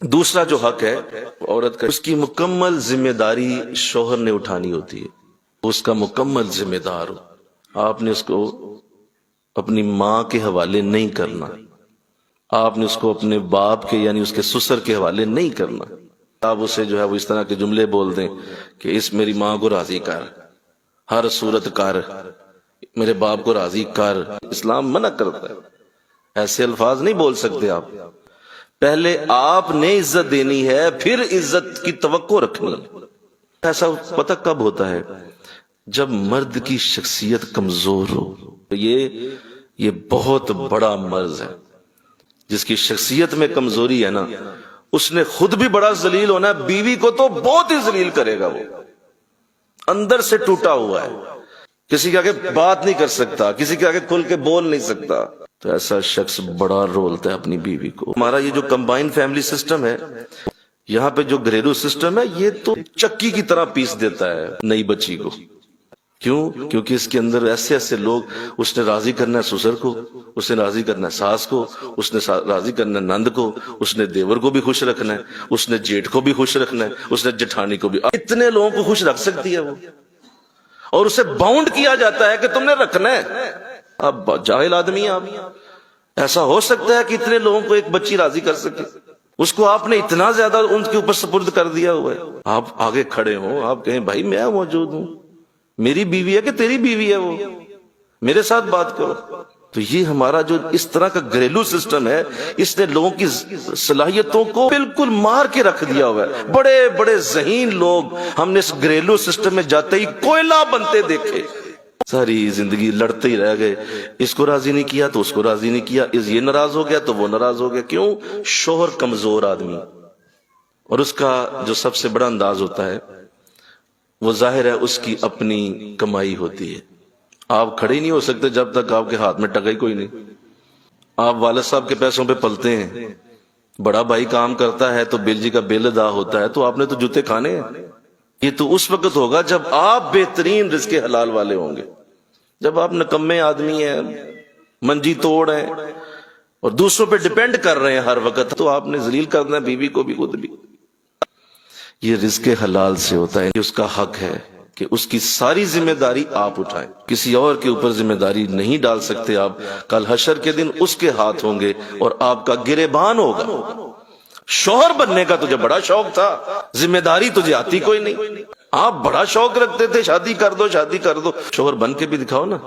دوسرا جو حق ہے عورت کا، اس کی مکمل ذمہ داری شوہر نے اٹھانی ہوتی ہے، اس کا مکمل ذمہ دار ہو۔ آپ نے اس کو اپنی ماں کے حوالے نہیں کرنا، آپ نے اس کو اپنے باپ کے یعنی اس کے سسر کے حوالے نہیں کرنا۔ آپ اسے جو ہے وہ اس طرح کے جملے بول دیں کہ اس میری ماں کو راضی کر، ہر صورت کر، میرے باپ کو راضی کر، اسلام منع کرتا ہے۔ ایسے الفاظ نہیں بول سکتے آپ۔ پہلے آپ نے عزت دینی ہے، پھر عزت کی توقع رکھنی ہے۔ ایسا پتہ کب ہوتا ہے؟ جب مرد کی شخصیت کمزور ہو۔ یہ بہت بڑا مرض ہے۔ جس کی شخصیت میں کمزوری ہے نا، اس نے خود بھی بڑا ذلیل ہونا ہے، بیوی کو تو بہت ہی ذلیل کرے گا۔ وہ اندر سے ٹوٹا ہوا ہے، کسی کے آگے بات نہیں کر سکتا، کسی کے آگے کھل کے بول نہیں سکتا، تو ایسا شخص بڑا رولتا ہے اپنی بیوی کو۔ ہمارا یہ جو کمبائن فیملی سسٹم ہے، یہاں پہ جو گھریلو سسٹم ہے، یہ تو چکی کی طرح پیس دیتا ہے نئی بچی کو۔ کیوں؟ کیونکہ اس کے اندر ایسے ایسے لوگ، اس نے راضی کرنا ہے سسر کو، اس نے راضی کرنا ہے ساس کو، اس نے راضی کرنا ہے نند کو، اس نے دیور کو بھی خوش رکھنا ہے، اس نے جیٹھ کو بھی خوش رکھنا ہے، اس نے جٹھانی کو بھی۔ اتنے لوگوں کو خوش رکھ سکتی ہے وہ، اور اسے باؤنڈ کیا جاتا ہے کہ تم نے رکھنا ہے۔ اب جاہل آدمی ہیں آپ، ایسا ہو سکتا ہے کہ اتنے لوگوں کو ایک بچی راضی کر سکے؟ اس کو آپ نے اتنا زیادہ ان کے اوپر سپرد کر دیا ہوا ہے۔ آپ آگے کھڑے ہوں، آپ کہیں بھائی میں موجود ہوں، میری بیوی ہے کہ تیری بیوی ہے، وہ میرے ساتھ بات کرو۔ تو یہ ہمارا جو اس طرح کا گھریلو سسٹم ہے، اس نے لوگوں کی صلاحیتوں کو بالکل مار کے رکھ دیا ہوا ہے۔ بڑے بڑے ذہین لوگ ہم نے اس گھریلو سسٹم میں جاتے ہی کوئلہ بنتے دیکھے، ساری زندگی لڑتے ہی رہ گئے۔ اس کو راضی نہیں کیا تو اس کو راضی نہیں کیا، یہ ناراض ہو گیا تو وہ ناراض ہو گیا۔ کیوں؟ شوہر کمزور آدمی، اور اس کا جو سب سے بڑا انداز ہوتا ہے وہ ظاہر ہے اس کی اپنی کمائی ہوتی ہے۔ آپ کھڑے نہیں ہو سکتے جب تک آپ کے ہاتھ میں ٹکا ہی کوئی نہیں۔ آپ والد صاحب کے پیسوں پہ پلتے ہیں، بڑا بھائی کام کرتا ہے تو بل جی کا بل ادا ہوتا ہے، تو آپ نے تو جوتے کھانے ہیں۔ یہ تو اس وقت ہوگا جب آپ بہترین رزق حلال والے ہوں گے۔ جب آپ نکمے آدمی ہیں، منجی توڑ ہیں، اور دوسروں پہ ڈیپینڈ کر رہے ہیں ہر وقت، تو آپ نے ذلیل کرنا ہے بیوی کو بھی، خود بھی۔ یہ رزق حلال سے ہوتا ہے، اس کا حق ہے کہ اس کی ساری ذمہ داری آپ اٹھائیں، کسی اور کے اوپر ذمہ داری نہیں ڈال سکتے آپ۔ کل حشر کے دن اس کے ہاتھ ہوں گے اور آپ کا گریبان ہوگا۔ شوہر بننے کا تجھے بڑا شوق تھا، ذمہ داری تجھے آتی کوئی نہیں۔ آپ بڑا شوق رکھتے تھے، شادی کر دو شادی کر دو، شوہر بن کے بھی دکھاؤ نا۔